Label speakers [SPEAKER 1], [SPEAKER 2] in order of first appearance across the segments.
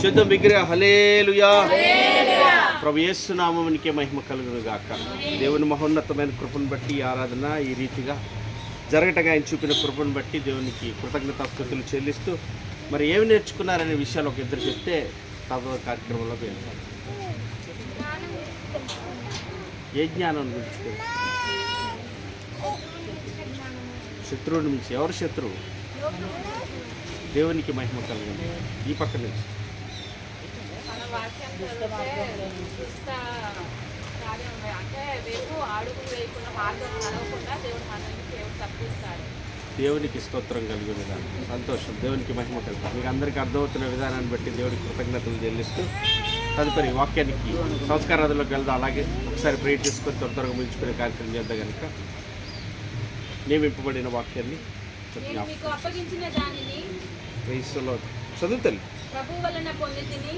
[SPEAKER 1] చూద్దాం విగ్రహ హల్లెలూయా. ప్రభు యేసు నామమునికే మహిమ కలుగును గాక. దేవుని మహోన్నతమైన కృపను బట్టి ఆరాధన ఈ రీతిగా జరగటగా ఆయన చూపిన కృపను బట్టి దేవునికి కృతజ్ఞతాస్తుతులు చెల్లిస్తూ మరి ఏమి నేర్చుకున్నారనే విషయాలు ఒక ఇద్దరు చెప్తే తదుపరి కార్యక్రమంలో వెళ్తాం. ఏ జ్ఞానం గురించి తెలుసు? శత్రువుని మించి ఎవరు శత్రువు? దేవునికి మహిమ కలుగును. ఈ పక్క నుంచి దేవునికి స్తోత్రం కలిగిన విధానం, సంతోషం. దేవునికి మహిమ కలుగుతుంది. మీకు అందరికీ అర్థమవుతున్న విధానాన్ని బట్టి దేవుడికి కృతజ్ఞతలు చెల్లిస్తూ తదుపరి వాక్యానికి సంస్కారాదులోకి వెళ్దాం. అలాగే ఒకసారి ప్రేర్ చేసుకొని త్వరగా ముగించుకునే కార్యక్రమం చేద్దాం. కనుక నియమింపబడిన వాక్యాన్ని చదువుతాను.
[SPEAKER 2] ప్రభు వలన పొందితిని.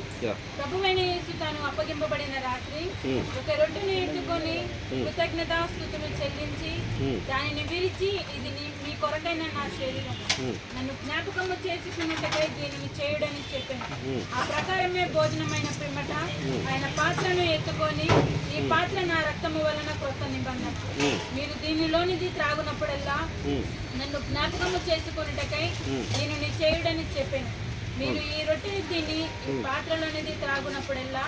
[SPEAKER 2] ప్రభువైన యేసు తాను అప్పగింపబడిన రాత్రి ఒక రొట్టెను ఎత్తుకొని కృతజ్ఞతాస్తుతులు చెల్లించి దానిని విరిచి, ఇది మీ కొరకైన నా శరీరం, నన్ను జ్ఞాపకము చేసుకున్నట్టుగా దీనిని చేయుడని చెప్పాను. ఆ ప్రకారమే భోజనమైన పిమ్మట ఆయన పాత్రను ఎత్తుకొని, ఈ పాత్ర నా రక్తము వలన కొత్త నిబంధన, మీరు దీనిలోనిది త్రాగునప్పుడల్లా నన్ను జ్ఞాపకము చేసుకున్నట్టుకై దీనిని చేయుడని చెప్పాను. మీరు ఈ రొట్టెని తిని ఈ పాత్రలోనిది త్రాగునప్పుడల్లా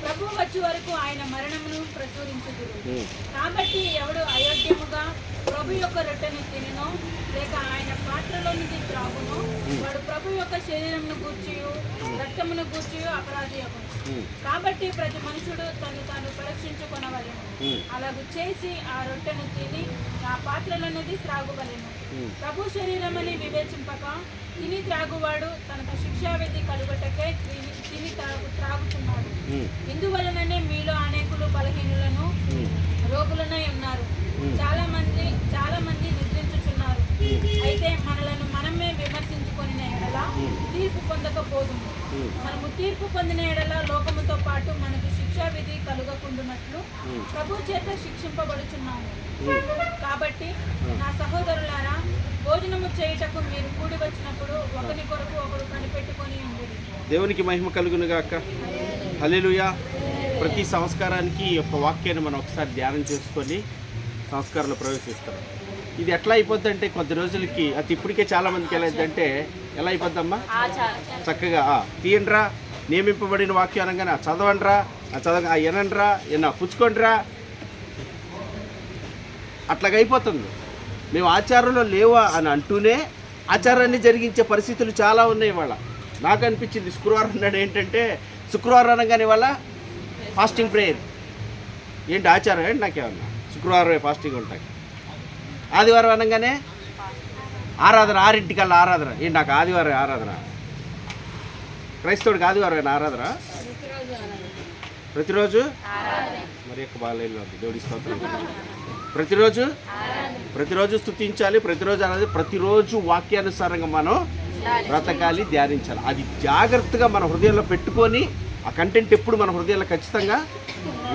[SPEAKER 2] ప్రభు వచ్చే వరకు ఆయన మరణమును ప్రచురించుదురు. కాబట్టి ఎవడు అయోగ్యముగా ప్రభు యొక్క రొట్టెని తినో లేక ఆయన పాత్రలోనిది త్రాగునో వాడు ప్రభు యొక్క శరీరమును గూర్చియు రక్తమును గూర్చియు అపరాధి అగును. కాబట్టి ప్రతి మనుషుడు తను తాను పరీక్షించుకొనవలెను. అలాగూ చేసి ఆ రొట్టెను తిని ఆ పాత్రలోనిది త్రాగువలెను. ప్రభు శరీరమని వివేచింపక తిని త్రాగువాడు తనకు శిక్షావిధి కలుగటకే తిని త్రాగుతున్నాడు. ఇందువలననే మీలో అనేకులు బలహీనులను రోగులనై ఉన్నారు. చాలా మంది నిద్రించుచున్నారు. అయితే మనలను మనమే విమర్శించుకొనిన ఎడల తీర్పు పొందకపోదుము. మనము తీర్పు పొందిన ఎడల లోకముతో పాటు మనకు శిక్షావిధి కలుగకుండునట్లు ప్రభు చేత శిక్షింపబడుచున్నాము. కాబట్టి నా సహోదరులారా, భోజనము చేయుటకు మీరు కూడి వచ్చినప్పుడు ఒకరి కొరకు ఒకరు కనిపెట్టుకొని ఉండండి.
[SPEAKER 1] దేవునికి మహిమ కలుగును గాక. హల్లెలూయా. ప్రతి సంస్కారానికి ఈ యొక్క వాక్యాన్ని మనం ఒకసారి ధ్యానం చేసుకొని సంస్కారంలో ప్రవేశిస్తాం. ఇది ఎట్లా అయిపోద్ది అంటే కొద్ది రోజులకి అది ఇప్పటికే చాలా మందికి ఎలా అయిద్దంటే ఎలా అయిపోద్దమ్మా, చక్కగా తీయండిరా నియమింపబడిన వాక్యం అనగానే చదవండిరా, చదవ ఎనండిరా, పుచ్చుకోండిరా, అట్లాగ అయిపోతుంది. మేము ఆచారంలో లేవా అని అంటూనే ఆచారాన్ని జరిగించే పరిస్థితులు చాలా ఉన్నాయి. ఇవాళ నాకు అనిపించింది శుక్రవారం నాడు ఏంటంటే, శుక్రవారం అనగానే ఇవాళ ఫాస్టింగ్ ప్రేయర్ ఏంటి ఆచారం ఏంటి నాకేమన్నా, శుక్రవారం ఫాస్టింగ్ ఉంటాయి. ఆదివారం అనగానే ఆరాధన, 6 ఆరాధన ఏంటి, నాకు ఆదివారం ఆరాధన. క్రైస్తవుడికి ఆదివారం ఆరాధన ప్రతిరోజు మరి యొక్క బాగా దేవుడి స్తోత్రం. ప్రతిరోజు స్తుతించాలి, ప్రతిరోజు అనేది, ప్రతిరోజు వాక్యానుసారంగా మనం బ్రతకాలి, ధ్యానించాలి. అది జాగ్రత్తగా మన హృదయంలో పెట్టుకొని ఆ కంటెంట్ ఎప్పుడు మన హృదయంలో ఖచ్చితంగా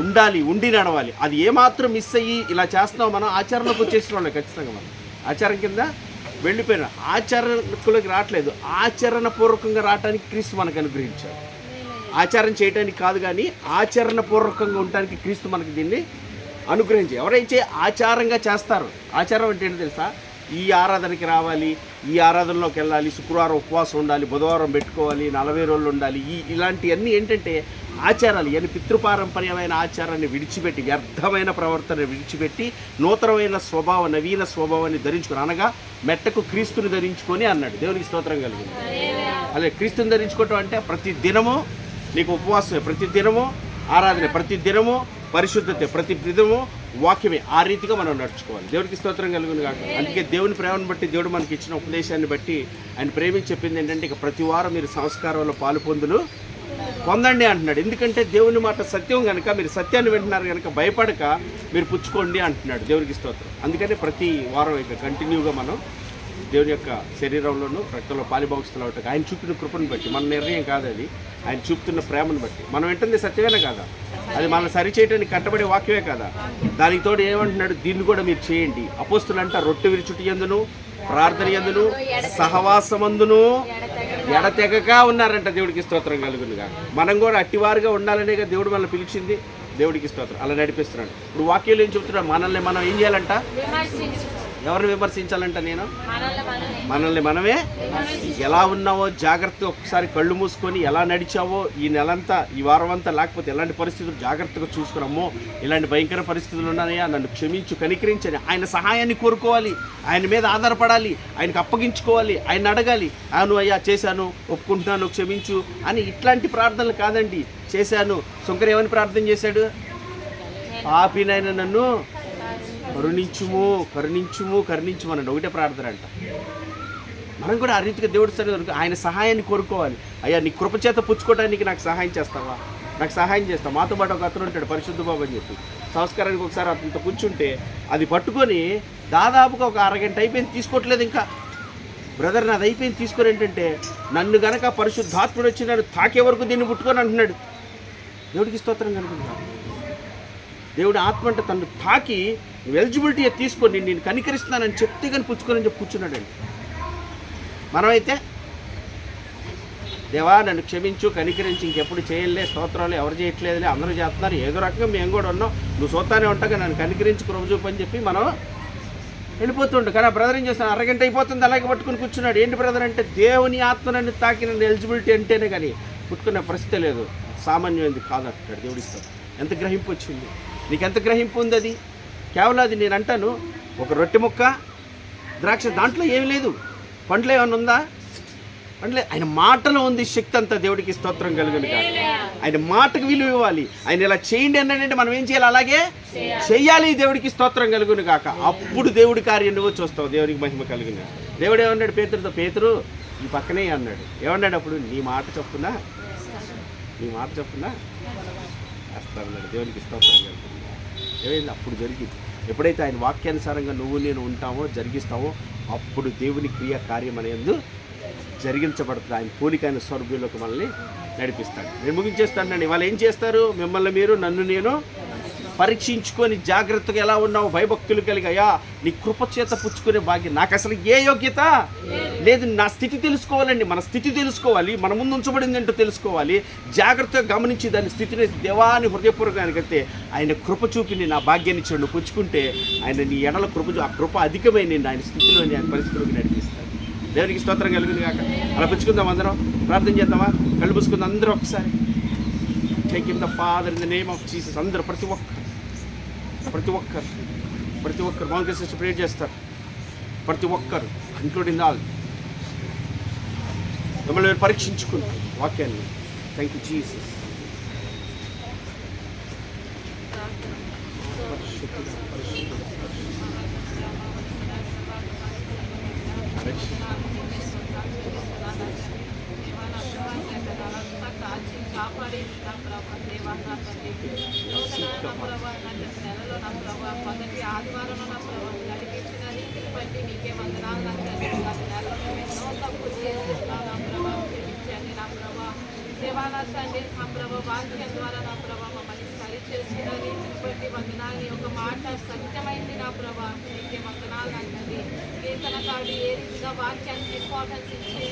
[SPEAKER 1] ఉండాలి, ఉండి నడవాలి. అది ఏమాత్రం మిస్ అయ్యి ఇలా చేస్తున్నాం మనం ఆచరణలోకి వచ్చేసిన వాళ్ళే ఖచ్చితంగా మనం ఆచారం కింద వెళ్ళిపోయిన ఆచరణలోకి రావట్లేదు. ఆచరణపూర్వకంగా రావడానికి క్రీస్తు మనకు అనుగ్రహించాడు. ఆచారం చేయడానికి కాదు కానీ ఆచరణపూర్వకంగా ఉండటానికి క్రీస్తు మనకి దీన్ని అనుగ్రహించి. ఎవరైతే ఆచారంగా చేస్తారు, ఆచారం అంటే ఏంటో తెలుసా, ఈ ఆరాధనకి రావాలి, ఈ ఆరాధనలోకి వెళ్ళాలి, శుక్రవారం ఉపవాసం ఉండాలి, బుధవారం పెట్టుకోవాలి, 40 రోజులు ఉండాలి, ఇలాంటివన్నీ ఏంటంటే ఆచారాలు. ఇవన్నీ పితృపారంపర్యమైన ఆచారాన్ని విడిచిపెట్టి, వ్యర్థమైన ప్రవర్తన విడిచిపెట్టి నూతనమైన స్వభావ, నవీన స్వభావాన్ని ధరించుకొని, అనగా మెట్టకు క్రీస్తుని ధరించుకొని అన్నాడు. దేవునికి స్తోత్రం కలిగింది. అలాగే క్రీస్తుని ధరించుకోవటం అంటే ప్రతి దినము నీకు ఉపవాసమే, ప్రతి దినము ఆరాధన, ప్రతి దినము పరిశుద్ధత, ప్రతి దినము వాక్యమే. ఆ రీతిగా మనం నడుచుకోవాలి. దేవుడికి స్తోత్రం కలుగును కాక. అందుకే దేవుని ప్రేమను బట్టి, దేవుడు మనకి ఇచ్చిన ఉపదేశాన్ని బట్టి ఆయన ప్రేమించి చెప్పింది ఏంటంటే, ఇక ప్రతి వారం మీరు సంస్కారంలో పాలు పొందండి అంటున్నాడు. ఎందుకంటే దేవుని మాట సత్యం కనుక, మీరు సత్యాన్ని వింటున్నారు కనుక భయపడక మీరు పుచ్చుకోండి అంటున్నాడు. దేవుడికి స్తోత్రం. అందుకని ప్రతి వారం ఇక కంటిన్యూగా మనం దేవుని యొక్క శరీరంలోనూ రక్తంలో పాలిభాగస్తులు అవటం ఆయన చూపిన కృపను బట్టి మన నిర్ణయం కాదు అది, ఆయన చూపుతున్న ప్రేమను బట్టి మనం వింటుంది సత్యమేనా కాదా, అది మనం సరి చేయడానికి కట్టబడే వాక్యమే కదా. దానికి తోడు ఏమంటున్నాడు, దీన్ని కూడా మీరు చేయండి. అపోస్తులు అంట రొట్టె విరుచుటి యందును ప్రార్థన యందును సహవాసమందును ఎడతెగక ఉన్నారంట. దేవుడికి స్తోత్రం కలుగునుగా. మనం కూడా అట్టివారుగా ఉండాలనే దేవుడు మనల్ని పిలిచింది. దేవుడికి స్తోత్రం. అలా నడిపిస్తున్నాడు. ఇప్పుడు వాక్యాలు ఏం చెప్తున్నాడు, మనల్ని మనం ఏం చేయాలంట, ఎవరిని విమర్శించాలంట, నేను మనల్ని మనమే. ఎలా ఉన్నావో జాగ్రత్తగా ఒకసారి కళ్ళు మూసుకొని ఎలా నడిచావో ఈ నెలంతా ఈ వారం అంతా, లేకపోతే ఎలాంటి పరిస్థితులు జాగ్రత్తగా చూసుకున్నామో, ఇలాంటి భయంకర పరిస్థితులు ఉన్నాయా నన్ను క్షమించు కనికరించని ఆయన సహాయాన్ని కోరుకోవాలి, ఆయన మీద ఆధారపడాలి, ఆయనకు అప్పగించుకోవాలి, ఆయన అడగాలి. అవును అయ్యా చేశాను, ఒప్పుకుంటున్నాను, క్షమించు అని. ఇట్లాంటి ప్రార్థనలు కాదండి. చేశాను. శంకర్ ఏమని ప్రార్థన చేశాడు, పాపినైనా నన్ను కరుణించుము కరుణించుము కరుణించుము అనండి. ఒకటే ప్రార్థన అంట. మనం కూడా ఆ రీతిగా దేవుడి సరే ఆయన సహాయాన్ని కోరుకోవాలి. అయ్యా నీ కృపచేత పుచ్చుకోవడానికి నాకు సహాయం చేస్తావా, నాకు సహాయం చేస్తావా. మాతో పాటు ఒక అతను ఉంటాడు పరిశుద్ధ బాబు అని చెప్పి, సంస్కారానికి ఒకసారి అతనితో కూర్చుంటే అది పట్టుకొని దాదాపుగా ఒక అరగంట అయిపోయింది, తీసుకోవట్లేదు ఇంకా. బ్రదర్ నాది అయిపోయింది తీసుకొని, ఏంటంటే నన్ను గనక పరిశుద్ధాత్ముడు వచ్చి నన్ను తాకే వరకు దీన్ని పుట్టుకొని అంటున్నాడు. దేవుడికి స్తోత్రం కలుగుతుంది. దేవుడి ఆత్మ అంటే తను తాకి ఎలిజిబిలిటీ తీసుకొని నేను కనికరిస్తున్నానని చెప్తే కానీ పుచ్చుకొని చెప్పి కూర్చున్నాడండి. మనమైతే దేవా నన్ను క్షమించు కనికరించి ఇంకెప్పుడు చేయలే, స్తోత్రాలు ఎవరు చేయట్లేదులే, అందరూ చేస్తున్నారు, ఏదో రకంగా మేము కూడా ఉన్నాం, నువ్వు సోతానే ఉంటాగా నన్ను కనికరించి కృప చూపు అని చెప్పి మనం వెళ్ళిపోతుండు. కానీ ఆ బ్రదర్ ఏం చేస్తాను, అరగంట అయిపోతుంది అలాగే పట్టుకుని కూర్చున్నాడు. ఏంటి బ్రదర్ అంటే, దేవుని ఆత్మ నన్ను తాకిన ఎలిజిబిలిటీ అంటేనే కానీ పుట్టుకునే పరిస్థితి లేదు, సామాన్యమైంది కాదంటాడు. దేవుడిస్తాడు. ఎంత గ్రహింపు వచ్చింది నీకు, ఎంత గ్రహింపు ఉంది. అది కేవలం అది నేను అంటాను, ఒక రొట్టె ముక్క ద్రాక్ష, దాంట్లో ఏమి లేదు, పండ్లు ఏమైనా ఉందా, పండ్లే. ఆయన మాటలో ఉంది శక్తి అంతా. దేవుడికి స్తోత్రం కలుగును కాక. ఆయన మాటకు విలువ ఇవ్వాలి. ఆయన ఇలా చేయండి అన్నాడంటే మనం ఏం చేయాలి, అలాగే చెయ్యాలి. దేవుడికి స్తోత్రం కలుగును కాక. అప్పుడు దేవుడి కార్యం నువ్వు చూస్తావు. దేవుడికి మహిమ కలుగును. దేవుడు ఏమన్నాడు పేతురుతో, పేతురు ఈ పక్కనే అన్నాడు. ఏమన్నాడు అప్పుడు, నీ మాట చెప్పునా వేస్తానన్నాడు. దేవునికి స్తోత్రం కలుగును. ఏమైంది అప్పుడు జరిగింది. ఎప్పుడైతే ఆయన వాక్యానుసారంగా నువ్వు నేను ఉంటామో జరిగిస్తావో అప్పుడు దేవుని క్రియ కార్యం అనేది జరిగించబడుతుంది. ఆయన పోలికైన స్వర్గంలోకి మనల్ని నడిపిస్తాడు. నేను ముగించేస్తాను. ఇవాళ ఏం చేస్తారు, మిమ్మల్ని మీరు నన్ను నేను పరీక్షించుకొని జాగ్రత్తగా ఎలా ఉన్నావు, భయభక్తులు కలిగాయా, నీ కృపచేత పుచ్చుకునే భాగ్యం. నాకు అసలు ఏ యోగ్యత లేదు, నా స్థితి తెలుసుకోవాలండి. మన స్థితి తెలుసుకోవాలి, మన ముందు ఉంచబడింది ఏంటో తెలుసుకోవాలి, జాగ్రత్తగా గమనించి దాని స్థితిని దేవాన్ని హృదయపూర్వకానికైతే ఆయన కృప చూపిని నా భాగ్యాన్ని చెడు పుచ్చుకుంటే ఆయన నీ ఎడల కృప, ఆ కృప అధికమైన ఆయన స్థితిలోని ఆయన పరిస్థితుల్లోకి నడిపిస్తాడు. దేవునికి స్తోత్రం కలుగుతుంది కాక. అలా పుచ్చుకుందాం, అందరం ప్రార్థన చేద్దామా, కళ్ళు పుచ్చుకుందాం అందరూ ఒకసారి. Take him the father in the name of Jesus. అందరూ ప్రతి ఒక్కరు మౌంట్ సిస్టర్ ప్రేర్ చేస్తారు. ప్రతి ఒక్కరు ఇంక్లూడింగ్ ఆల్ మిమ్మల్ని మీరు పరీక్షించుకున్నారు వాక్యాన్ని. Thank you Jesus.
[SPEAKER 2] మొదటి ఆదివారం నడిపించిన రీతిని బట్టి నీకే వందనాలు. ఎన్నో తప్పులు చేస్తున్నాను ప్రభావ, క్షమించండి నా ప్రభా. దేవానా తండ్రి నా ప్రభా, వాక్యం ద్వారా నా ప్రభా మమ్మల్ని సరి చేస్తున్న రీతిని బట్టి వందనాలు. ఒక మాట సత్యమైంది నా ప్రభా, నీకే వందనాలు అంటుంది. కీర్తనకారుడు ఏ రీతిగా వాక్యానికి ఇంపార్టెన్స్ ఇచ్చి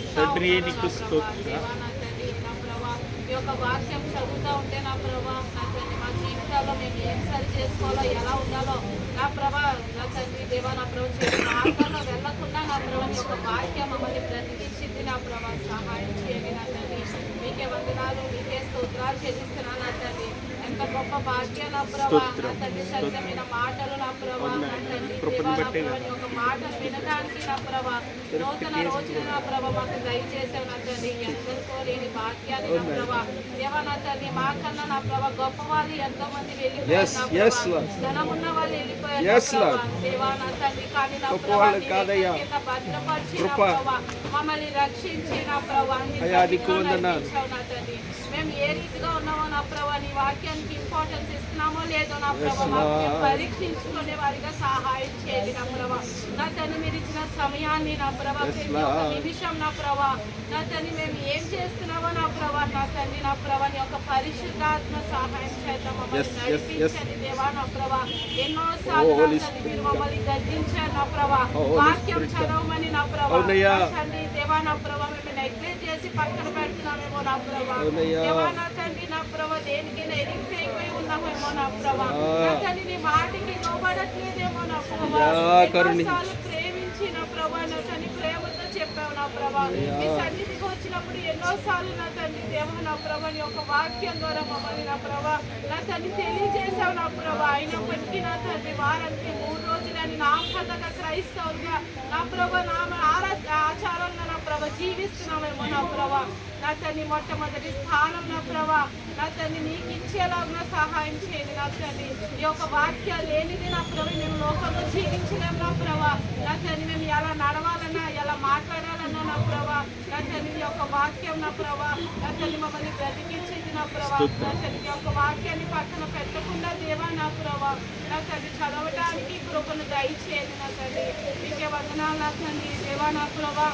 [SPEAKER 2] దేవానా తండ్రి నా ప్రభా, ఈ యొక్క వాక్యం చదువుతూ ఉంటే నా ప్రభా నా తండ్రి మా జీవితాల్లో మేము ఏం సరి చేసుకోవాలో, ఎలా ఉండాలో నా ప్రభా నా తండ్రి దేవా నా ప్రభు మార్గంలో వెళ్లకుండా నా ప్రభు యొక్క వాక్యం మమ్మల్ని బ్రతికించింది నా ప్రభా. సహాయం చేయండి నా తండ్రి. మీకే వందనాలు, మీకే స్తోత్రాలు చెల్లిస్తున్నాను నా తండ్రి. ఎంత గొప్ప భాగ్యం నా ప్రభా నా తండ్రి. సత్యమైన మాటలు నా ప్రభా నా తండ్రి దేవా నా ప్రభు ఒక మాటలు వినడానికి నా ప్రభా నూతన రోజులు నా ప్రభా మాకు దయచేసావు నా తండ్రి. ఎందరికో లేని భాగ్యాన్ని నా ప్రభా దేవా నా తండ్రి. మా కన్నా నా ప్రభా గొప్ప వాళ్ళు ఎంతో మంది వెళ్ళిపోయారు నా ప్రభా, ధనమున్న వాళ్ళు వెళ్ళిపోయారు దేవా నా తండ్రి. కానీ నా ప్రభా భద్రపరిచి నా ప్రభా మమ్మల్ని రక్షించి నా ప్రభా నా తండ్రి. మేము ఏ రీతిగా ఉన్నామో నా ప్రభా నీ వాక్యానికి ఇంపార్టెన్స్ ఇస్తున్నామో లేదో నా ప్రభా మాకు పరీక్షించుకునే వారిగా సహాయం చేయండి నా ప్రభా. నా తండ్రి మీరు ఇచ్చిన సమయాన్ని నా ప్రభా, ప్రతి ఒక్క నిమిషం నా ప్రభా, నా తండ్రి మేము ఏం చేస్తున్నామో నా ప్రభా, నా తండ్రి నా ప్రభా నీ యొక్క పరిశుద్ధాత్మ సహాయం చేద్దాం మమ్మల్ని నడిపించండి దేవా నా ప్రభా. ఎన్నోసార్లు నా తండ్రి మీరు మమ్మల్ని గద్దించారు నా ప్రభా, వాక్యం చదవమని నా ప్రభా, తండ్రి దేవా నా ప్రభా మేము నెగ్లెక్ట్ చేసి పక్కన పెడుతున్నామేమో నా ప్రభా, దేవా నా తండ్రి నా ప్రభా దేనికైనా ఎడిక్ట్ అయిపోయి ఉన్నామేమో నా ప్రభా, నా తండ్రి నీ మాటకి లోబడట్లేదేమో నా ప్రభా. ఎన్నోసార్లు ప్రేమించి నా ప్రభా, నా తండ్రి ప్రేమతో చెప్పావు నా ప్రభా, మీ సన్నిధికి వచ్చినప్పుడు ఎన్నోసార్లు నా తండ్రి దేవ నా ప్రభా నీ యొక్క వాక్యం ద్వారా మమ్మల్ని నా ప్రభా, నా తండ్రి తెలియజేసావు నా ప్రభా. అయినప్పటికీ నా తండ్రి వారానికి 3 రోజులని నామకంగా క్రైస్తవులుగా నా ప్రభా ఆచారంగా నా ప్రభా జీవిస్తున్నామేమో నా ప్రభా, నా తండ్రి మొట్టమొదటి స్థానం నా ప్రభా, నా తండ్రి నీకు ఇచ్చేలాగా సహాయం చేయండి నా తండ్రి. ఈ యొక్క వాక్యాలు లేనిది నా ప్రభు మేము లోకంలో జీవించలేము నా ప్రభా, నా తండ్రి మేము ఎలా నడవాలన్నా ఎలా మాట్లాడాలన్నా నా ప్రభా, నా తండ్రి ఈ యొక్క వాక్యం నా ప్రభా, నా తండ్రి మమ్మల్ని బ్రతికించింది నా ప్రభా, నా తండ్రి ఈ యొక్క వాక్యాన్ని పక్కన పెట్టకుండా దేవా నా ప్రభా, నా తండ్రి చదవడానికి కృపను దయచేయండి నా తండ్రి. మీకే వందనాలు నా తండ్రి దేవా నా ప్రభా,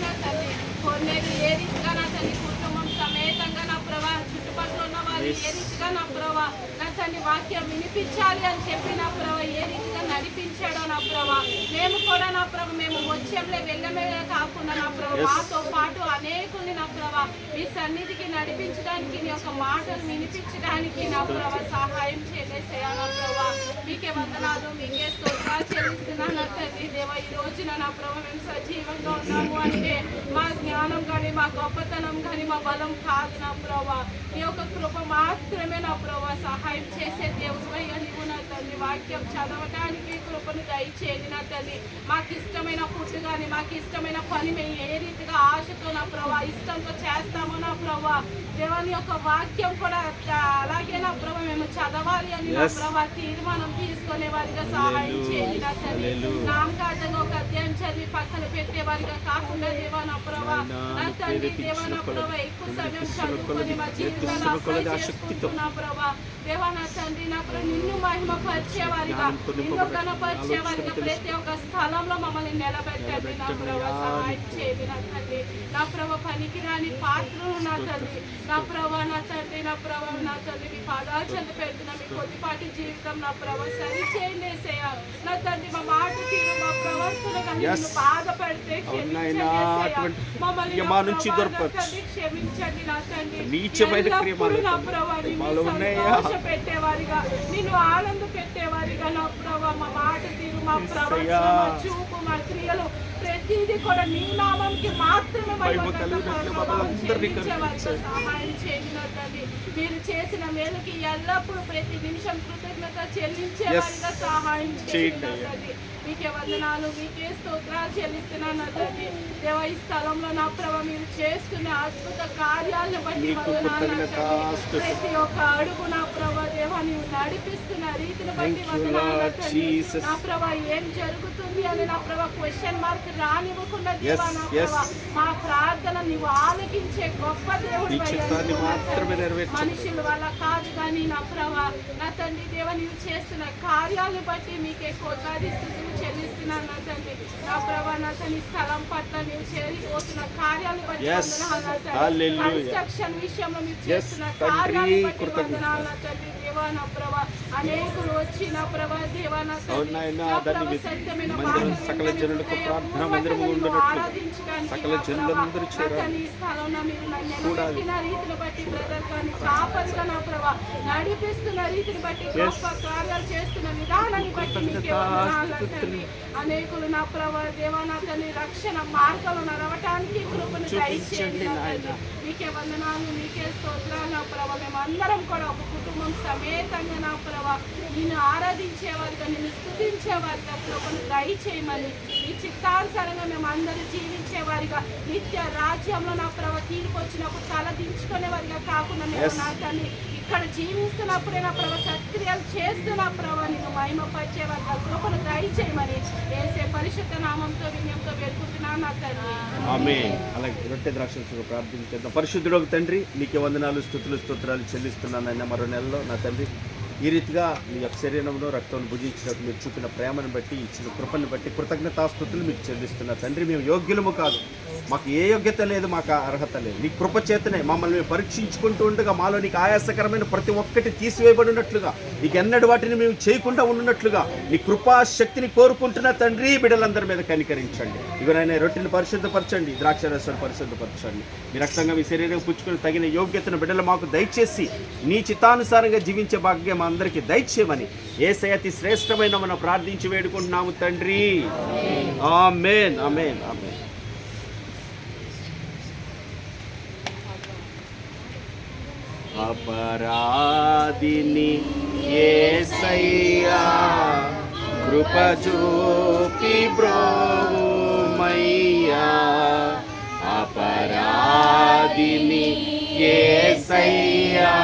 [SPEAKER 2] నా తండ్రి కొన్నేది ఏ రీతిగా నా తండ్రి కుటుంబం సమేతంగా నా ప్రభా, చుట్టుపక్కల ఉన్న వాళ్ళు ఏ రీతిగా నా ప్రభా, నా తండ్రి వాక్యం వినిపించాలి అని చెప్పి నా ప్రభా ఏ రీతిగా నడిపించాడో నా ప్రభా, మేము కూడా నా ప్రభా మేము వచ్చేంలే వెళ్ళమే కాకుండా నా ప్రభా మాతో పాటు అనేకుల్ని నా ప్రభా మీ సన్నిధికి నడిపించడానికి నీ యొక్క మాటలు వినిపించడానికి నా ప్రభా సహాయం చేసేసేయా నా ప్రభా. మీకే వందనాలు, మీకే స్తోత్రాలు చెల్లిస్తున్నాను నా తండ్రి దేవా. ఈ రోజున నా ప్రభా మేము సజీవంగా ఉన్నాము అంటే మా జ్ఞానం కానీ మా గొప్పతనం కానీ మా బలం కాదు నా ప్రభా, నీ యొక్క కృప మాత్రమే నా ప్రభా. సహాయం చేసే దేవుడు అయ్యా నీవు నా తండ్రి. వాక్యం చదవటానికి కృపను దయచేయండి నా తండ్రి. మాకు ఇష్టమైన ఫుడ్ కానీ మాకు ఇష్టమైన పని మేము ఏ రీతిగా ఆశతో నా ప్రభా ఇష్టంతో చేస్తామో నా ప్రభా, దేవుని యొక్క వాక్యం కూడా అలాగే నా ప్రభా మేము చదవాలి అని నా ప్రభా తీర్మానం తీసుకునే వారిగా సహాయం చేయండి నా తండ్రి. నామకార్థంగా ఒక అధ్యాయం చదివి పక్కన పెట్టే వారిగా కాకుండా దేవా నా ప్రభా, నా తండ్రి దేవా నా ప్రభా ఎక్కువ సమయం చదువుకొని మా జీవితాన్ని అప్లై చేసుకుంటున్నా ప్రభా, దేవా నా తండ్రి నా ప్రభా నిన్ను మహిమపరిచేవారిగా నిన్ను కనపరిచేవారిగా ప్రతి ఒక్క స్థలంలో మమ్మల్ని నిలబెట్టండి నా ప్రభా. సహాయం చేయండి నా తండ్రి. నా ప్రభా పనికిరాని పాత్రలు నా తండ్రి, నా ప్రభా నా తండ్రి నా ప్రభా నా తండ్రి మీ పాదాలు చెంది పెడుతున్నా. మీ కొద్దిపాటి జీవితం నా ప్రభా సరి చేయండి యేసయ్యా. నా తండ్రి మా మాట తీరు మా ప్రవర్తన కానీ బాధపడితే క్షమించండి నా తండ్రి. నా ప్రభా సంతోష పెట్టేవారిగా నిన్ను ఆనంద పెట్టేవారిగా నా ప్రభా మా మాట తీరు మా ప్రవర్తన మా చూపు మా క్రియలు ప్రతిదీ కూడా నీ నామానికి మాత్రమే సహాయం చేయండి నా తండ్రి. మీరు చేసిన మేలుకి ఎల్లప్పుడూ ప్రతి నిమిషం కృతజ్ఞత చెల్లించేవారిగా సహాయం చేయండి నా తండ్రి. మీకే వందనాలు, మీకే స్తోత్రాలు చెల్లిస్తున్నాను నా తండ్రి. దేవ ఈ స్థలంలో నా ప్రభా మీరు చేస్తున్న అద్భుత కార్యాలను బట్టి వందనాలు. ప్రతి ఒక్క అడుగు నా ప్రభా దేవా నీవు నడిపిస్తున్న రీతిని బట్టి వందనాలు తండ్రి. నా ప్రభా ఏం జరుగుతుంది అని నా ప్రభా క్వశ్చన్ మార్క్ రానివ్వకుండా దేవా నా ప్రభా మా ప్రార్థన నీవు ఆలకించే గొప్ప దేవుడు. మనుషులు వాళ్ళ కాదు కానీ నా ప్రభా నా తండ్రి దేవ నీవు చేస్తున్న కార్యాలను బట్టి మీకే కోట్లాది స్థుతులు చెల్లిస్తున్నాను నా తండ్రి. నా ప్రభా నా తండ్రి స్థలం పట్ల నీవు చేరిపోతున్న కార్యాలను బట్టి కన్స్ట్రక్షన్ విషయంలో మీరు చేస్తున్న కార్యాలను బట్టి వందనాలు నా తండ్రి. దేవా నా ప్రభా అనేకులు వచ్చి నా ప్రభా దేవా నా తండ్రి నా ప్రభా సత్యమైన
[SPEAKER 1] సకల జనులకు ప్రార్థన మందిరము
[SPEAKER 2] ఆరాధించడానికి సకల జనులందరూ చేరాలి. ఈ స్థలంలో మీరు నన్ను రీతిని బట్టి బ్రదర్ కానీ కాపరిగా నా ప్రభా నడిపిస్తున్న రీతిని బట్టి గొప్ప కార్యాలు చేస్తున్న విధానాన్ని బట్టి మీకే వందనాలు తండ్రి. అనేకులు నా ప్రభా దేవా నా తండ్రి రక్షణ మార్గాలు నడవటానికి కృపను దయచేయండి నా తండ్రి. మీకే వందనాలు, మీకే స్తోత్రాలు నా ప్రభా. మేమందరం కూడా ఒక కుటుంబం సమేతంగా నా ప్రభా నిన్ను ఆరాధించేవారిగా నిన్ను స్తుతించేవారిగా కృపను దయచేయమని ఈ చిత్తానుసారంగా మేము అందరూ జీవించేవారిగా నిత్య రాజ్యంలో నా ప్రభా తీర్పు వచ్చినప్పుడు తల దించుకునేవారిగా కాకుండా మేము నా తల్లి ఇక్కడ జీవిస్తున్నప్పుడే నా ప్రభా సత్క్రియలు చేస్తున్న ప్రభా నిన్ను మహిమపరిచేవారిగా కృపను దయచేయమని యేసే పరిశుద్ధ నామంతో వినయంతో వేడుకుంటున్నాను నా తండ్రి.
[SPEAKER 1] ఆమేన్. అలాగే రొట్టె ద్రాక్షరసంతో ప్రార్థన చేద్దాం. పరిశుద్ధుడు తండ్రి నీకే వందనాలు స్తుతులు స్తోత్రాలు చెల్లిస్తున్నాను. మరో నెలలో నా తండ్రి ఈ రీతిగా మీ యొక్క శరీరంలో రక్తం భుజించినట్టు మీరు చూపిన ప్రేమను బట్టి, ఇచ్చిన కృపను బట్టి కృతజ్ఞతాస్తుతులు మీకు చెల్లిస్తున్నా తండ్రి. మేము యోగ్యులము కాదు, మాకు ఏ యోగ్యత లేదు, మాకు అర్హత లేదు. నీ కృప చేతనే మమ్మల్ని మేము పరీక్షించుకుంటూ ఉండగా మాలో నీకు ఆయాసకరమైన ప్రతి ఒక్కటి తీసివేయబడినట్లుగా, నీకు ఎన్నడూ వాటిని మేము చేయకుండా ఉన్నట్లుగా నీ కృపా శక్తిని కోరుకుంటున్న తండ్రి, బిడ్డలందరి మీద కనికరించండి. ఇవరైనా రొట్టెని పరిశుద్ధపరచండి, ద్రాక్షరసాన్ని పరిశుద్ధపరచండి. మీ రక్తంగా మీ శరీరం పుచ్చుకొని తగిన యోగ్యతను బిడ్డలు మాకు దయచేసి నీ చిత్తానుసారంగా జీవించే భాగ్యం మా అందరికీ దయచేయమని యేసయ్య అతి శ్రేష్టమైన మనం ప్రార్థించి వేడుకుంటున్నాము తండ్రి. ఆమేన్, ఆమేన్, ఆమేన్. అపరాధిని యేసయ్యా కృప చూపి బ్రోవుమయ్యా, అపరాధిని యేసయ్యా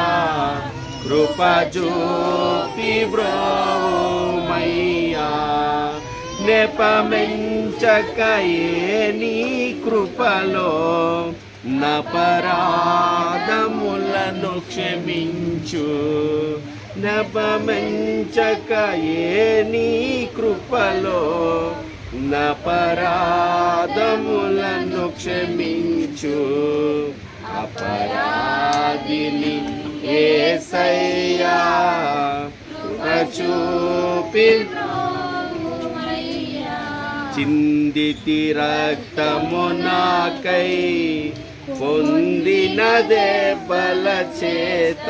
[SPEAKER 1] కృప చూపి బ్రోవుమయ్యా, నెపమెంచకయే నీ కృపలో నపరాధములను క్షమించు, నెపమెంచకయే నీ కృపలో నపరాధములను క్షమించు, అపరాధిని యేసయ్యా చూపి చిందితి రక్తము నాకై పొందిన దెబ్బల చేత,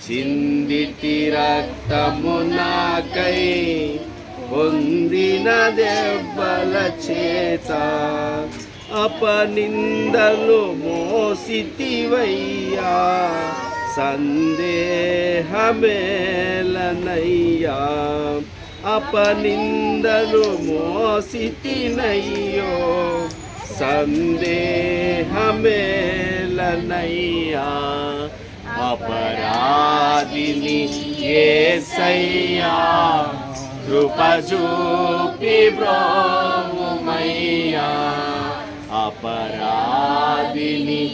[SPEAKER 1] చిందితి రక్తము నాకై పొందిన దెబ్బల చేత, అపనిందలు మోసితివయ్యా సందేహమేలనయ్యా, అపనిందలు మోసితినయ్యో సందేహమేలనయ్యా, అపరాధిని యేసయ్యా కృప చూపి బ్రోవుమయ్యా, అపరాధిని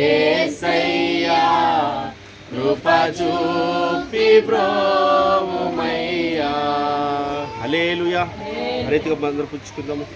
[SPEAKER 1] యేసయ్యా కృప చూపి బ్రోవుమయ్యా. హల్లెలూయా. రీతిగా అందరూ పుచ్చుకుందాము.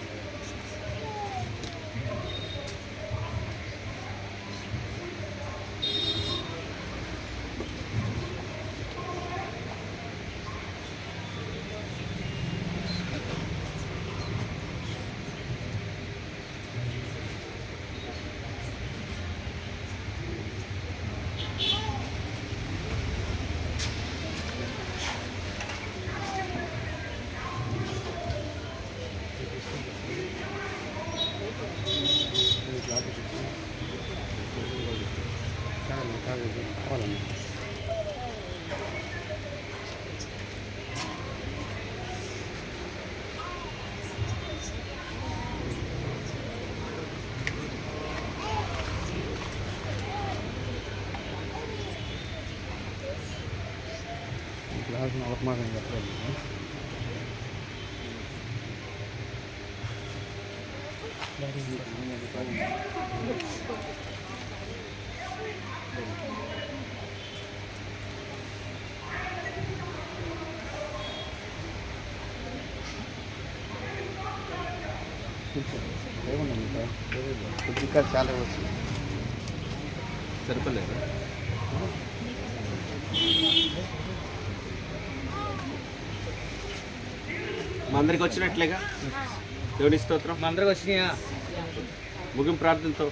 [SPEAKER 3] ఇంకా చాలా వచ్చింది,
[SPEAKER 1] సరిపోలేదు. మా అందరికి వచ్చినట్లేగా దేవుని స్తోత్రం.
[SPEAKER 3] మా అందరికి వచ్చినాయా?
[SPEAKER 1] ముగింపు ప్రార్థనతో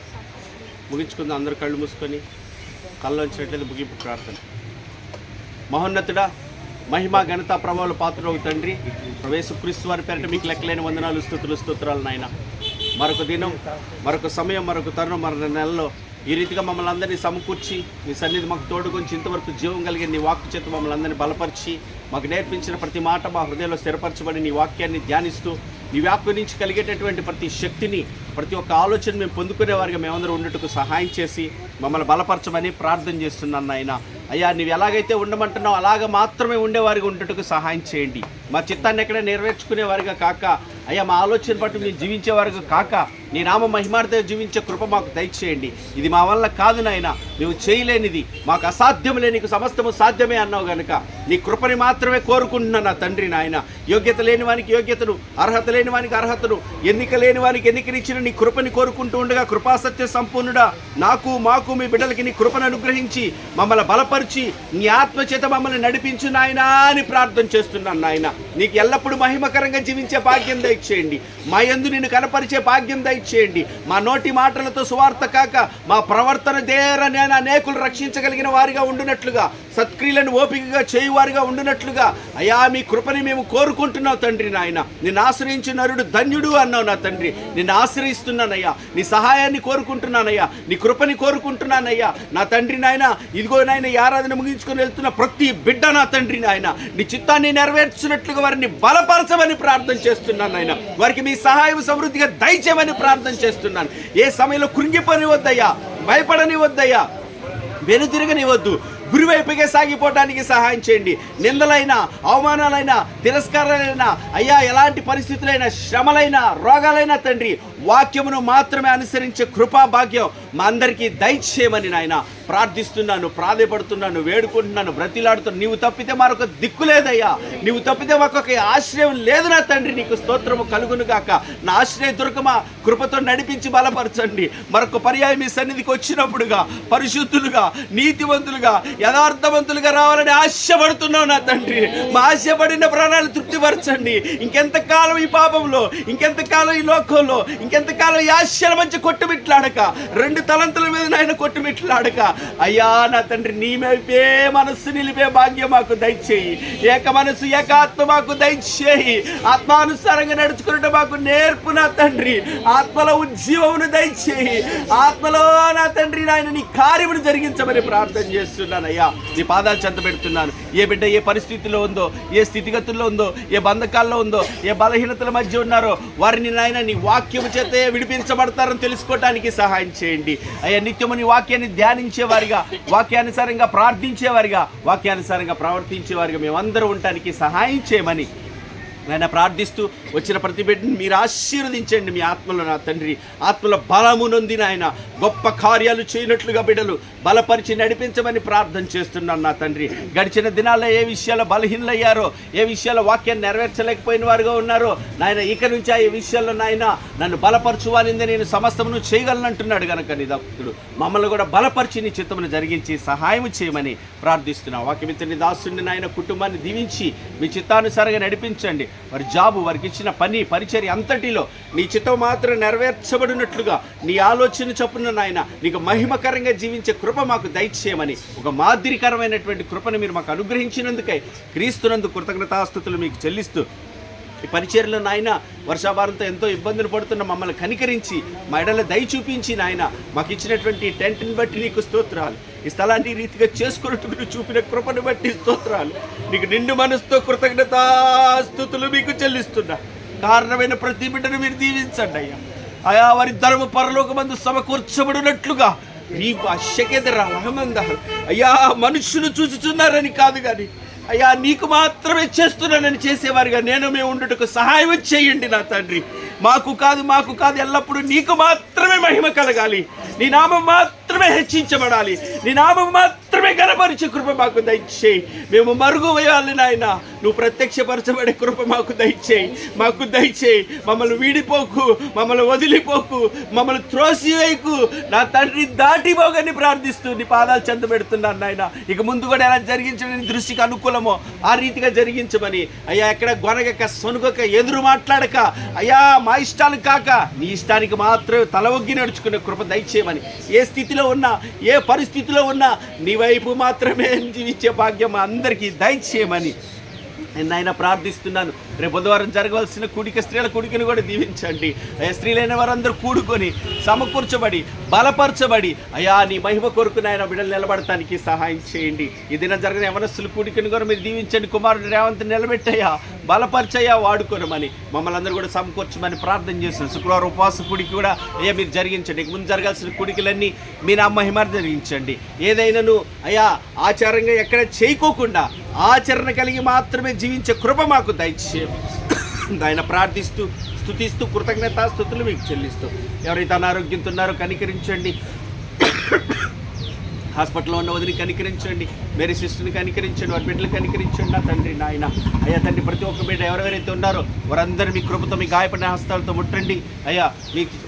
[SPEAKER 1] ముగించుకుందాం. అందరూ కళ్ళు మూసుకొని కళ్ళు వచ్చినట్లయితే ముగింపు ప్రార్థన. మహోన్నతుడా, మహిమ ఘనత ప్రభావాల పాత్రవు తండ్రి, యేసుక్రీస్తు వారి పేరిట మీకు లెక్కలేని వందనాలు, స్తోత్రాలు నాయన. మరొక దినం, మరొక సమయం, మరొక తరుణం, మరొక నెలలో ఈ రీతిగా మమ్మల్ని అందరినీ సమకూర్చి మీ సన్నిధి మాకు తోడుకొంచి ఇంతవరకు జీవం కలిగిన నీ వాక్కు చేత మమ్మల్ని అందరినీ బలపరిచి మాకు నేర్పించిన ప్రతి మాట మా హృదయంలో స్థిరపరచబడి నీ వాక్యాన్ని ధ్యానిస్తూ నీ వ్యాప్తి నుంచి కలిగేటటువంటి ప్రతి శక్తిని, ప్రతి ఒక్క ఆలోచన మేము పొందుకునే వారిగా మేమందరూ ఉండేటకు సహాయం చేసి మమ్మల్ని బలపరచమని ప్రార్థన చేస్తున్నాను నాయన. అయ్యా నీవు ఎలాగైతే ఉండమంటున్నావు అలాగ మాత్రమే ఉండేవారిగా ఉండటకు సహాయం చేయండి. మా చిత్తాన్ని ఎక్కడ నెరవేర్చుకునేవారిగా కాక, అయ్యా మా ఆలోచన బట్టి మేము జీవించేవారిగా కాక, నీ నామ మహిమార్థం జీవించే కృప మాకు దయచేయండి. ఇది మా వల్ల కాదు నాయన, నువ్వు చేయలేనిది, మాకు అసాధ్యములే, నీకు సమస్తము సాధ్యమే అన్నావు కనుక నీ కృపని మాత్రమే కోరుకుంటున్నా నా తండ్రి నాయన. యోగ్యత లేని వానికి యోగ్యతను, అర్హత లేని వానికి అర్హతను, ఎన్నిక లేని వానికి ఎన్నికనిచ్చిన నీ కృపని కోరుకుంటూ ఉండగా, కృపాసత్య సంపూర్ణుడా నాకు మాకు మీ బిడ్డలకి నీ కృపను అనుగ్రహించి మమ్మల్ని బలపరిచి నీ ఆత్మచేత మమ్మల్ని నడిపించు నాయనా అని ప్రార్థన చేస్తున్నాను నాయన. నీకు ఎల్లప్పుడూ మహిమకరంగా జీవించే భాగ్యం దయచేయండి. మా యందు నిన్ను కనపరిచే భాగ్యం దయచేయండి. మా నోటి మాటలతో సువార్త కాక మా ప్రవర్తన దేర నేను అనేకులు రక్షించగలిగిన వారిగా ఉండునట్లుగా, సత్క్రియలను ఓపికగా చేయువారిగా ఉండునట్లుగా అయ్యా మీ కృపని మేము కోరుకుంటున్నావు తండ్రి నాయన. నిన్ను ఆశ్రయించిన నరుడు ధన్యుడు అన్నావు నా తండ్రి. నిన్ను ఆశ్రయిస్తున్నానయ్యా, నీ సహాయాన్ని కోరుకుంటున్నానయ్యా, నీ కృపని కోరుకుంటున్నానయ్యా నా తండ్రి నాయన. ఇదిగో నాయన ఈ ఆరాధన ముగించుకొని వెళ్తున్న ప్రతి బిడ్డ నా తండ్రి నాయన, నీ చిత్తాన్ని నెరవేర్చినట్లుగా వారిని బలపరచమని ప్రార్థన చేస్తున్నాను నాయన. వారికి మీ సహాయం సమృద్ధిగా దయచేయమని ప్రార్థన చేస్తున్నాను. ఏ సమయంలో కృంగిపోనివద్దయ్యా, భయపడనివద్దయ్యా, వెనుతిరగనివద్దు, గురివైపుగా సాగిపోవడానికి సహాయం చేయండి. నిందలైనా, అవమానాలైనా, తిరస్కారాలైనా, అయ్యా ఎలాంటి పరిస్థితులైనా, శ్రమలైనా, రోగాలైనా తండ్రి వాక్యమును మాత్రమే అనుసరించే కృపా భాగ్యం మా అందరికీ దయచేయమని నాయన ప్రార్థిస్తున్నాను, ప్రాధేయపడుతున్నాను, వేడుకుంటున్నాను, బ్రతిలాడుతున్నాను. నీవు తప్పితే మరొక దిక్కు లేదయ్యా, నీవు తప్పితే మాకొక ఆశ్రయం లేదు నా తండ్రి. నీకు స్తోత్రము కలుగును గాక. నా ఆశ్రయ దుర్గమా కృపతో నడిపించి బలపరచండి. మరొక పర్యాయం మీ సన్నిధికి వచ్చినప్పుడుగా పరిశుద్ధులుగా, నీతివంతులుగా, యథార్థవంతులుగా రావాలని ఆశపడుతున్నావు నా తండ్రి. మా ఆశపడిన ప్రాణాలు తృప్తిపరచండి. ఇంకెంతకాలం ఈ పాపంలో, ఇంకెంతకాలం ఈ లోకంలో, ఇంకెంతకాలం ఈ ఆశల మధ్య కొట్టుమిట్లాడక, రెండు తలంతుల మీద నాయన కొట్టుమిట్లాడక అయ్యా నా తండ్రి నీ వైపే మనస్సు నిలిపే భాగ్యం మాకు దయచేయి. ఏక మనసు ఏకాత్మ మాకు దయచేయి. ఆత్మానుసారంగా నడుచుకున్నట్టు మాకు నేర్పు నా తండ్రి. ఆత్మలో ఉజ్జీవమును దయచేయి. ఆత్మలో నా తండ్రి నాయన నీ కార్యమును జరిగించమని ప్రార్థన చేస్తున్నానయ్యా. నీ పాదాలు చెంత పెడుతున్నాను. ఏ బిడ్డ ఏ పరిస్థితిలో ఉందో, ఏ స్థితిగతుల్లో ఉందో, ఏ బంధకాల్లో ఉందో, ఏ బలహీనతల మధ్య ఉన్నారో వారిని నాయన నీ వాక్యము చేతే విడిపించబడతారని తెలుసుకోవడానికి సహాయం చేయండి అయ్యా. నిత్యము నీ వాక్యాన్ని ధ్యానించేవారిగా, వాక్యానుసారంగా ప్రార్థించేవారిగా, వాక్యానుసారంగా ప్రవర్తించేవారిగా మేమందరూ ఉండటానికి సహాయం చేయమని ఆయన ప్రార్థిస్తూ వచ్చిన ప్రతి బిడ్డని మీరు ఆశీర్వదించండి. మీ ఆత్మలో నా తండ్రి, ఆత్మలో బలము నొందిన ఆయన గొప్ప కార్యాలు చేయనట్లుగా బిడ్డలు బలపరిచి నడిపించమని ప్రార్థన చేస్తున్నాను నా తండ్రి. గడిచిన దినాల్లో ఏ విషయాల్లో బలహీనయ్యారో, ఏ విషయాల్లో వాక్యాన్ని నెరవేర్చలేకపోయిన వారుగా ఉన్నారో నాయన, ఇక నుంచి ఆ విషయాల్లో నాయన నన్ను బలపరచువానిందే నేను సమస్తమును చేయగలనంటున్నాడు కనుక నీ భక్తుడు మమ్మల్ని కూడా బలపరిచి నీ చిత్తమును జరిగించి సహాయం చేయమని ప్రార్థిస్తున్నాను. వాక్యమిత్రుని దాసుని నాయన కుటుంబాన్ని దీవించి మీ చిత్తానుసారంగా నడిపించండి. వారి జాబు, వారికి ఇచ్చిన పని, పరిచర్య అంతటిలో నీ చిత్తం మాత్రం నెరవేర్చబడినట్లుగా నీ ఆలోచన చొప్పున నాయన నీకు మహిమకరంగా జీవించే కృప మాకు దయచేయమని, ఒక మాదిరికరమైనటువంటి కృపను మీరు మాకు అనుగ్రహించినందుకై క్రీస్తునందు కృతజ్ఞతాస్తుతులు మీకు చెల్లిస్తూ ఈ పరిచర్యలో నాయన వర్షాభారంతో ఎంతో ఇబ్బందులు పడుతున్న మమ్మల్ని కనికరించి మా ఎడల దయ చూపించి నాయన మాకు ఇచ్చినటువంటి టెంట్ని బట్టి నీకు స్తోత్రాలు. ఈ స్థలాన్ని రీతిగా చేసుకున్నట్టు నువ్వు చూపిన కృపను బట్టి స్తోత్రాలు. నీకు నిండు మనసుతో కృతజ్ఞతాస్తుతులు మీకు చెల్లిస్తున్నా. కారణమైన ప్రతి బిడ్డను మీరు దీవించండి అయ్యా. అయా వారి ధర్మ పరలోకమందు సమకూర్చబడినట్లుగా నీ భాష్యకేదరా రహమంద అయ్యా మనుషులు చూచుచున్నారని కాదు కానీ అయ్యా నీకు మాత్రమే చేస్తున్నానని చేసేవారుగా మేము ఉండుటకు సహాయం చేయండి నా తండ్రి. మాకు కాదు ఎల్లప్పుడూ నీకు మాత్రమే మహిమ కలగాలి. నీ నామం మాత్రమే హెచ్చించబడాలి. నీ నామం మాత్రమే గణపరిచే కృప మాకు దయచేయి. మేము మరుగు వేయాలి నాయన. నువ్వు ప్రత్యక్షపరచబడే కృప మాకు దయచేయి. మమ్మల్ని వీడిపోకు, మమ్మల్ని వదిలిపోకు, మమ్మల్ని త్రోసివేయకు నా తండ్రి. దాటిపోగని ప్రార్థిస్తూ నీ పాదాలు చెంత పెడుతున్నాను నాయన. ఇక ముందు కూడా ఎలా జరిగించడం దృష్టికి అనుకూలమో ఆ రీతిగా జరిగించమని అయ్యా. ఎక్కడ గొనగక సొనుగక ఎదురు మాట్లాడక అయ్యా మా ఇష్టానికి కాక నీ ఇష్టానికి మాత్రమే తల ఒగ్గి నడుచుకునే కృప దయచేయమని, ఏ స్థితిలో ఉన్నా, ఏ పరిస్థితిలో ఉన్నా నీ వైపు మాత్రమే జీవించే భాగ్యం అందరికీ దయచేయమని నేను ప్రార్థిస్తున్నాను. రేపు బుధవారం జరగవలసిన స్త్రీల కూడికను కూడా దీవించండి. స్త్రీలైన వారందరూ కూడుకొని సమకూర్చబడి బలపరచబడి అయ్యా నీ మహిమ కొరకు నాయన బిడ్డలు నిలబడటానికి సహాయం చేయండి. ఈ దినం జరిగిన యవనస్తులు కూడికను కూడా మీరు దీవించండి. కుమారుడు రేవంత్ నిలబెట్టయ్యా, బలపరచయ్యా, వాడుకోనమని మమ్మల్ని అందరూ కూడా సమకూర్చమని ప్రార్థన చేస్తున్నాం. శుక్రవారం ఉపవాస కూడికి కూడా అయ్యా మీరు జరిగించండి. ఇక ముందు జరగాల్సిన కూడికలన్నీ మీ నా మహిమ జరిగించండి. ఏదైనాను అయ్యా ఆచారంగా ఎక్కడ చేయకోకుండా ఆచరణ కలిగి మాత్రమే జీవించే కృప మాకు దయచేయండి. ఆయన ప్రార్థిస్తూ స్తుతిస్తూ కృతజ్ఞతాస్తుతులు మీకు చెల్లిస్తూ ఎవరైతే అనారోగ్యంతో ఉన్నారో కనికరించండి. హాస్పిటల్లో ఉన్న వదిని కనికరించండి. మేరీ సిస్టర్ని కనికరించండి. వారి బిడ్డలు కనికరించండి. నా తండ్రి నాయన అయ్యా తండ్రి ప్రతి ఒక్క బిడ్డ ఎవరెవరైతే ఉన్నారో వారందరూ మీ కృపతో మీ గాయపడిన హస్తాలతో ముట్టండి. అయ్యా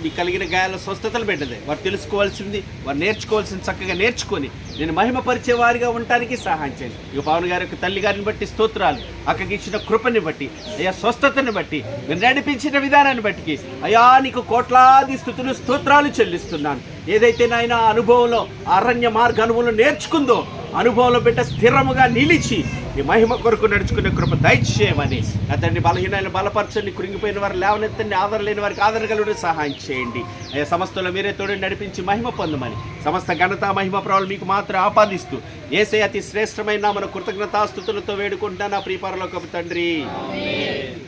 [SPEAKER 1] మీకు కలిగిన గాయాల స్వస్థతలు బిడ్డదే వారు తెలుసుకోవాల్సింది, వారు నేర్చుకోవాల్సింది చక్కగా నేర్చుకొని నేను మహిమపరిచే వారిగా ఉండటానికి సహాయం చేయండి. ఇక పవన్ గారి యొక్క తల్లి గారిని బట్టి స్తోత్రాలు, అక్కడికి ఇచ్చిన కృపని బట్టి అయ్యా స్వస్థతని బట్టి మీరు నడిపించిన విధానాన్ని బట్టి అయ్యా నీకు కోట్లాది స్తుతులు స్తోత్రాలు చెల్లిస్తున్నాను. ఏదైతే నాయన అనుభవంలో అరణ్య మార్గ అనుభవంలో నేర్చుకుందో అనుభవంలో బిడ్డ స్థిరముగా నిలిచి ఈ మహిమ కొరకు నడుచుకునే కృప దయచేయమని అతన్ని బలహీనైన బలపరచండి. కృంగిపోయిన వారు లేవనెత్తండి. ఆదరణ లేని వారికి ఆదరణ కలుగునే సహాయం చేయండి. అయ్యా సమస్తలో మీరే తోడు నడిపించి మహిమ పొందమని సమస్త ఘనత మహిమ ప్రభావాలు మీకు మాత్రం ఆపాదిస్తూ యేసయ్య అతి శ్రేష్టమైన మన కృతజ్ఞతాస్తుతులతో వేడుకుంటాను నా ప్రియ పరలోకపు తండ్రి.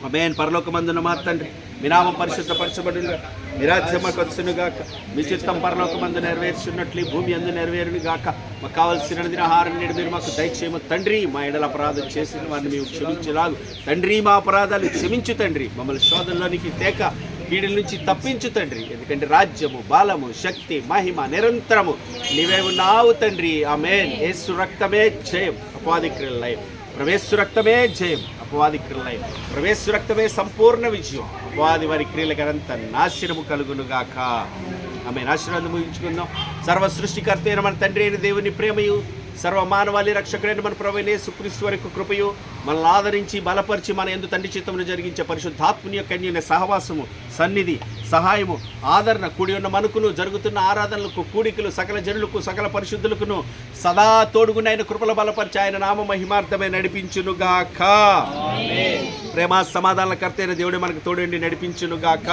[SPEAKER 1] ఆమేన్. పరలోకమందున మా తండ్రి మీ నామం పరిశుద్ధపరచబడును, మీ రాజ్యం వచ్చునుగాక, మీ చిత్తం పరలోకమందు నెరవేర్చున్నట్లు భూమి అందు నెరవేరును గాక. మాకు కావాల్సిన ఆహారం నేడు మీరు మాకు దయచేయము తండ్రి. మా ఎడల అపరాధం చేసిన వారిని మేము క్షమించేలాగు తండ్రి. మా అపరాధాలు క్షమించు తండ్రి. మమ్మల్ని శోధనలోనికి తేక కీడుల నుంచి తప్పించు తండ్రి. ఎందుకంటే రాజ్యము, బలము, శక్తి, మహిమ నిరంతరము నీవే ఉన్నావు తండ్రి. ఆమేన్. యేసు రక్తమే జయం, అపవాది క్రియలై. ప్రవేశు రక్తమే జయం, అపవాది క్రియలై. ప్రవేశు రక్తమే సంపూర్ణ విజయం. అపవాది వారి క్రియలకంత నాశనము కలుగునుగాక. ఆమె నాశనాన్ని ముగించుకుందాం. సర్వ సృష్టికర్త అయిన మన తండ్రి అయిన దేవుని ప్రేమయు, సర్వ మానవాళి రక్షకుడైన మన ప్రభువైన యేసుక్రీస్తు వారి కృపయు, మనల్ని ఆదరించి బలపరిచి మన యందు తండ్రి చిత్తమును జరిగించే పరిశుద్ధాత్మని యొక్క అన్యోన్య సహవాసము, సన్నిధి, సహాయము, ఆదరణ కూడి ఉన్న మనకును జరుగుతున్న ఆరాధనలకు, కూడికలు, సకల జనులకు, సకల పరిశుద్ధులకును సదా తోడుగున్న ఆయన కృపల బలపరిచి ఆయన నామ మహిమార్థమే నడిపించునుగాక. ప్రేమ సమాధానాల కర్తైన దేవుడే మనకు తోడండి నడిపించునుగాక.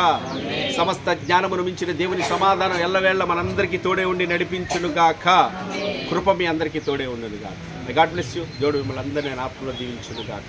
[SPEAKER 1] సమస్త జ్ఞానమును మించిన దేవుని సమాధానం ఎల్లవేళ మనందరికీ తోడే ఉండి నడిపించునుగాక. కృప మీ అందరికీ తోడే ఉండునుగాక. God bless you. దేవుడు మిమ్మల్ని అందరినీ ఆత్మలో దీవించునుగాక.